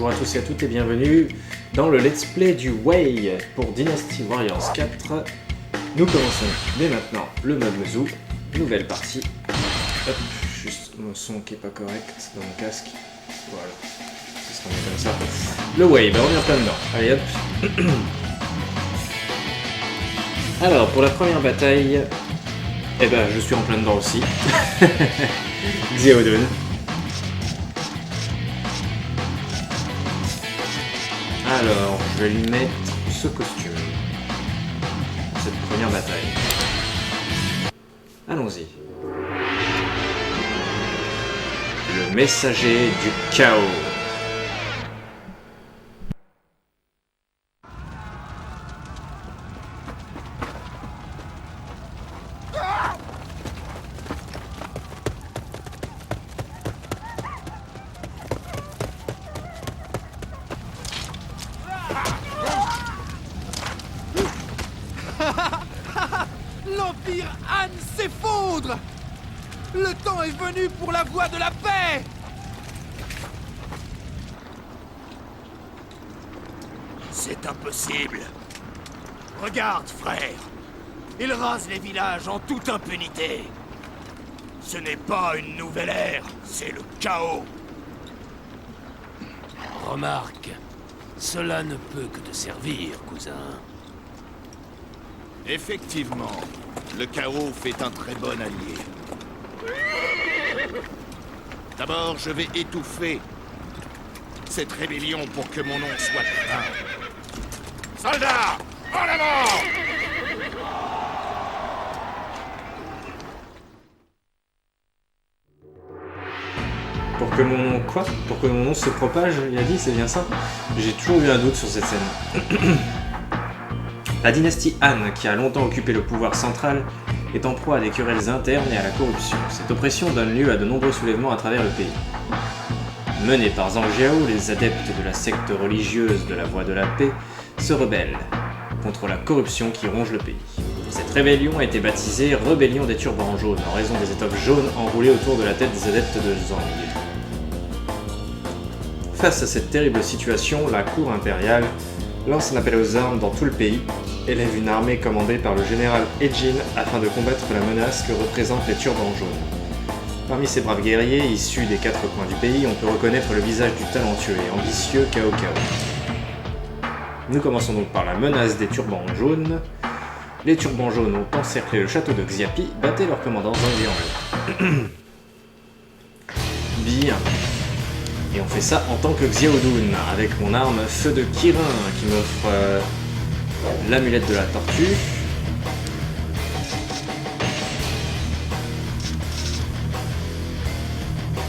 Bonjour à tous et à toutes et bienvenue dans le let's play du Way pour Dynasty Warriors 4. Nous commençons dès maintenant le mode Mezou, nouvelle partie. Hop, juste mon son qui est pas correct dans mon casque. Voilà, ça sera mieux comme ça. Le Way, on est en plein dedans. Allez hop. Alors pour la première bataille, eh ben je suis en plein dedans aussi. Xiaodun. Alors, je vais lui mettre ce costume. Cette première bataille. Allons-y. Le messager du chaos. L'Empire Han s'effondre! Le temps est venu pour la voie de la paix! C'est impossible. Regarde, frère. Ils rasent les villages en toute impunité. Ce n'est pas une nouvelle ère, c'est le chaos. Remarque, cela ne peut que te servir, cousin. Effectivement, le chaos fait un très bon allié. D'abord, je vais étouffer cette rébellion pour que mon nom soit craint. Soldats, en avant! Pour que mon nom... Quoi ? Pour que mon nom se propage, il a dit, c'est bien ça ? J'ai toujours eu un doute sur cette scène. La dynastie Han, qui a longtemps occupé le pouvoir central, est en proie à des querelles internes et à la corruption. Cette oppression donne lieu à de nombreux soulèvements à travers le pays. Menés par Zhang Jiao, les adeptes de la secte religieuse de la Voie de la Paix se rebellent contre la corruption qui ronge le pays. Cette rébellion a été baptisée Rébellion des Turbans Jaunes, en raison des étoffes jaunes enroulées autour de la tête des adeptes de Zhang. Face à cette terrible situation, la cour impériale lance un appel aux armes dans tout le pays, élève une armée commandée par le général Ejin afin de combattre la menace que représentent les turbans jaunes. Parmi ces braves guerriers, issus des quatre coins du pays, on peut reconnaître le visage du talentueux et ambitieux Cao Cao. Nous commençons donc par la menace des turbans jaunes. Les turbans jaunes ont encerclé le château de Xiapi, battaient leur commandant Zhang Liang. Bien. Et on fait ça en tant que Xiaodun, avec mon arme Feu de Kirin, qui m'offre l'amulette de la tortue.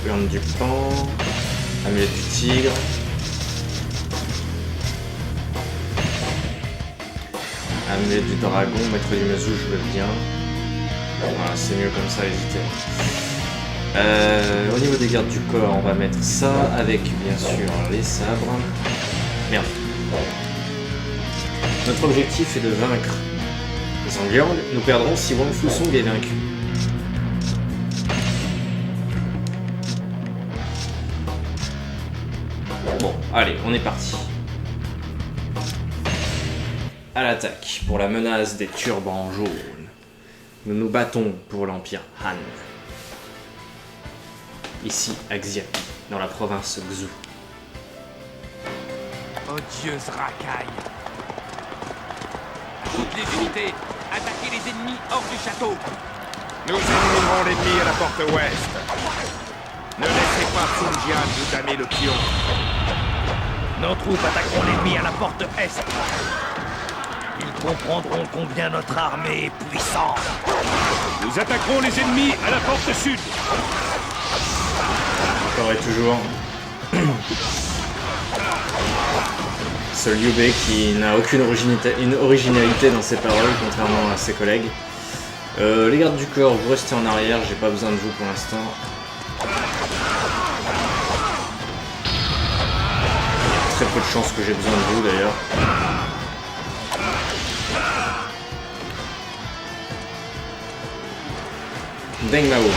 Urne du pan, amulette du tigre. Amulette du dragon, maître du Mezou, je veux bien. Voilà, c'est mieux comme ça, hésitez. Au niveau des gardes du corps, on va mettre ça avec bien sûr les sabres. Merde. Notre objectif est de vaincre Zhang Liang. Nous perdrons si Wang Fusong est vaincu. Bon, allez, on est parti. À l'attaque pour la menace des turbans jaunes. Nous nous battons pour l'Empire Han. Ici, à Xiapi, dans la province Xu. Odieuse racaille! Toutes les unités, attaquez les ennemis hors du château. Nous éliminerons l'ennemi à la porte ouest. Ne laissez pas Sun Jian nous damer le pion. Nos troupes attaqueront l'ennemi à la porte est. Ils comprendront combien notre armée est puissante. Nous attaquerons les ennemis à la porte sud. Encore et toujours. Ce Liu Bei qui n'a aucune originalité dans ses paroles, contrairement à ses collègues. Les gardes du corps, vous restez en arrière, j'ai pas besoin de vous pour l'instant. Très peu de chance que j'ai besoin de vous d'ailleurs. Deng Mao.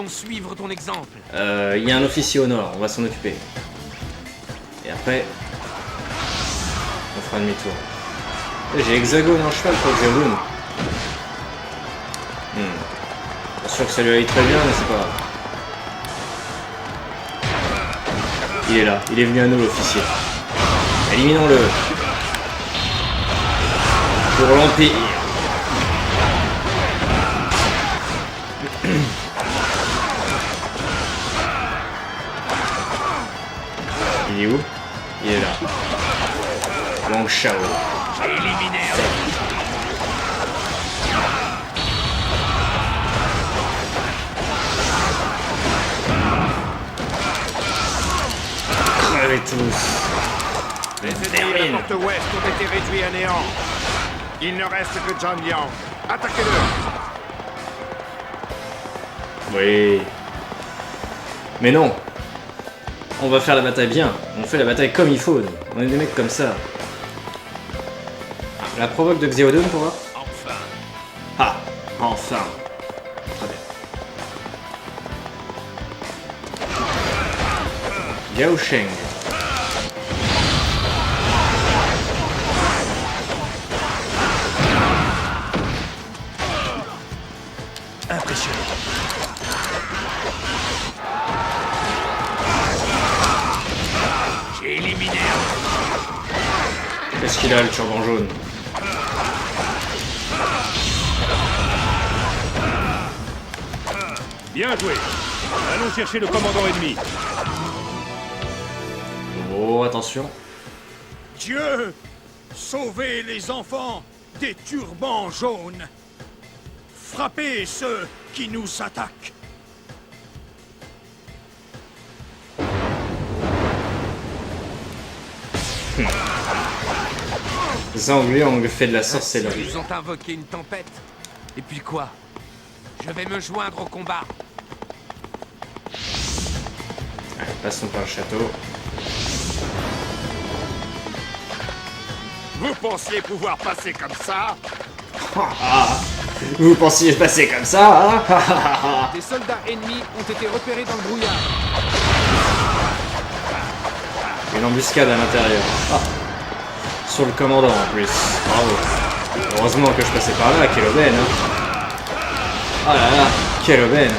vont suivre ton exemple. Il y a un officier au nord, on va s'en occuper. Et après, on fera demi-tour. J'ai hexagone en cheval pour Xeodun. Pas sûr que ça lui aille très bien, mais c'est pas grave. Il est là, il est venu à nous l'officier. Éliminons-le. Pour l'Empire. Il est où? Il est là. Wang Shao. J'ai éliminé Crevez tous. Les ennemis de la porte ouest ont été réduits à néant. Il ne reste que Zhang Liang. Attaquez-le. Oui. Mais non. On va faire la bataille bien. On fait la bataille comme il faut. On est des mecs comme ça. La provoque de Xeodun pour voir. enfin. Ah, enfin. Très bien. Gao Sheng. Impressionnant. J'ai éliminé Qu'est-ce qu'il a, le turban jaune? Bien joué. Allons chercher le commandant ennemi. Oh, attention. Dieu, sauvez les enfants des turbans jaunes. Frappez ceux qui nous attaquent. Zhang Liang fait de la sorcellerie. Ils ont invoqué une tempête. Et puis quoi? Je vais me joindre au combat. Allez, passons par le château. Vous pensiez pouvoir passer comme ça? Vous pensiez passer comme ça, hein? Des soldats ennemis ont été repérés dans le brouillard. Une embuscade à l'intérieur. Ah. Sur le commandant en plus. Bravo. Heureusement que je passais par là, quelle aubaine, hein. Oh là là, quelle aubaine.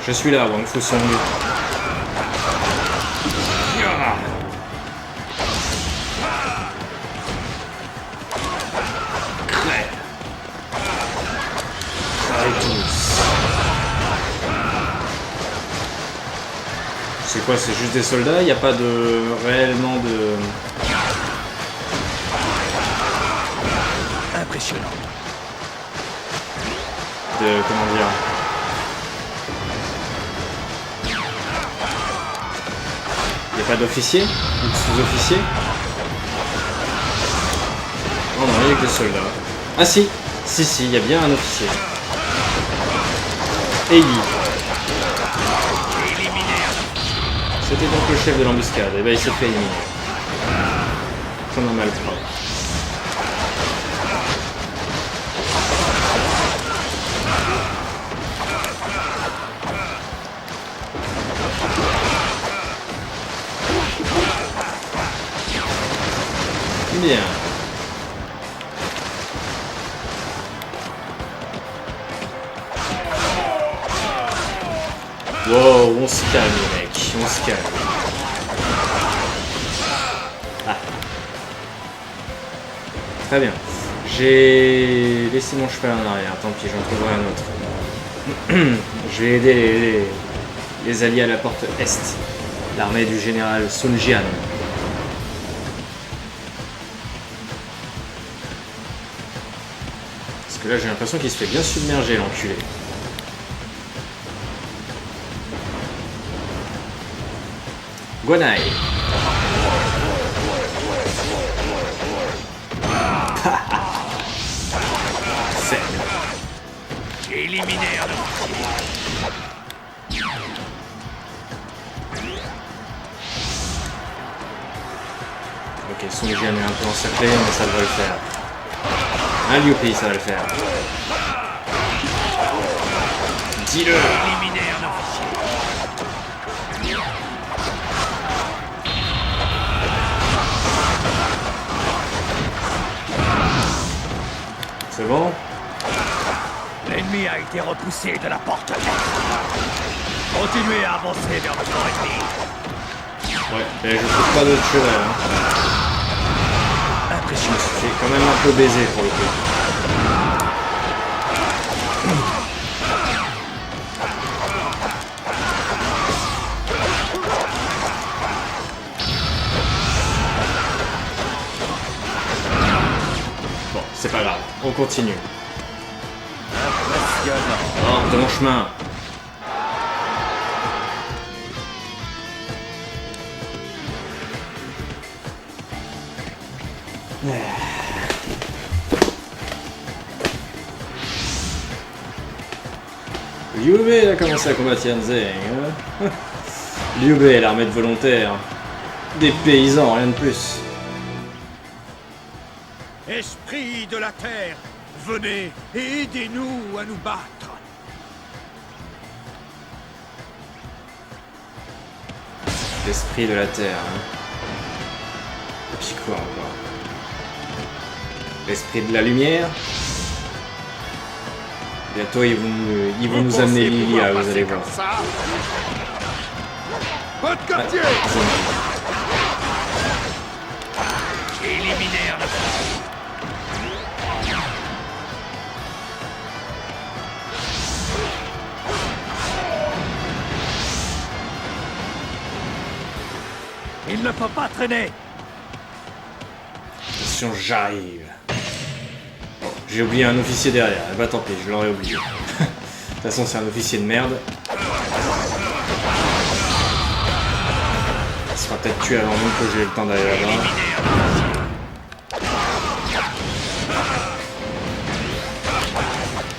Je suis là, Wang Fusong. C'est quoi, c'est juste des soldats? Il n'y a pas de réellement de... Impressionnant. Comment dire? Il n'y a pas d'officier? Ou de sous-officier? Oh non, il n'y a que des soldats. Ah si! Si, il y a bien un officier. Eili. C'était donc le chef de l'embuscade, et ben il s'est fait éliminer. Comme un malpropre. Bien. Wow, on se calme les mecs, on se calme. Ah. Très bien. J'ai laissé mon cheval en arrière, tant pis, j'en trouverai un autre. Je vais aider les alliés à la porte Est, l'armée du général Sun Jian. Parce que là j'ai l'impression qu'il se fait bien submerger l'enculé. Guanai. J'ai éliminé un Ok, son hygiène est un peu encerclé, mais ça devrait le faire. Un Liu Bei, ça va le faire. Dis-le. Éliminer un officier. C'est bon? L'ennemi a été repoussé de la porte est. Continuez à avancer vers votre ennemi. Ouais, mais je trouve pas d'autre cheval. Hein. Je me suis fait quand même un peu baiser pour le coup. Bon, c'est pas grave, on continue. Hors de mon chemin. Liu Bei a commencé à combattre Yan Zheng. Hein. Liu Bei, l'armée de volontaires. Des paysans, rien de plus. Esprit de la terre, venez et aidez-nous à nous battre. L'esprit de la terre. Hein. Et puis quoi encore? L'esprit de la lumière. Bientôt ils vont nous amener Lilia, vous allez voir. Votre quartier! Éliminer un officier. Il ne faut pas traîner. Attention, j'arrive. J'ai oublié un officier derrière. Bah tant pis, je l'aurais oublié. De toute façon, c'est un officier de merde. Il sera peut-être tué avant même que j'ai le temps d'aller là-bas.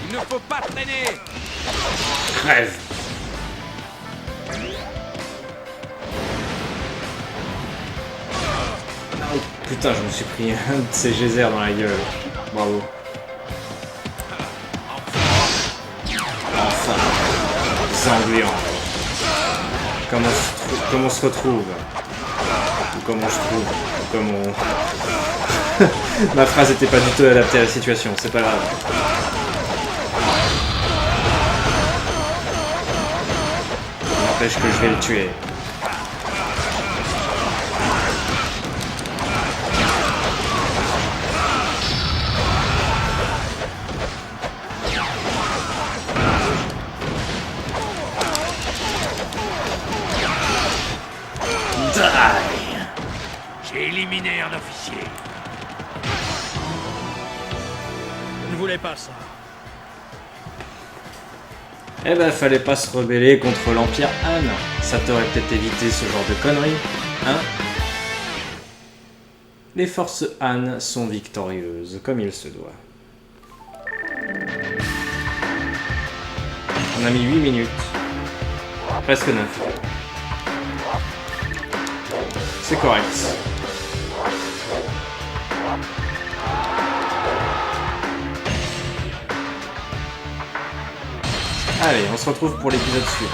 Il ne faut pas traîner! Crève! Oh putain, je me suis pris un de ces geysers dans la gueule. Bravo. Enfin, Zanglian. Comment on se retrouve? Ou comment je trouve? Ou comment... Ma phrase était pas du tout adaptée à la situation, c'est pas grave. N'empêche que je vais le tuer. J'ai éliminé un officier. Je ne voulais pas ça. Eh ben, fallait pas se rebeller contre l'Empire Han. Ça t'aurait peut-être évité ce genre de conneries, hein? Les forces Han sont victorieuses, comme il se doit. On a mis 8 minutes. Presque 9. C'est correct. Allez, on se retrouve pour l'épisode suivant.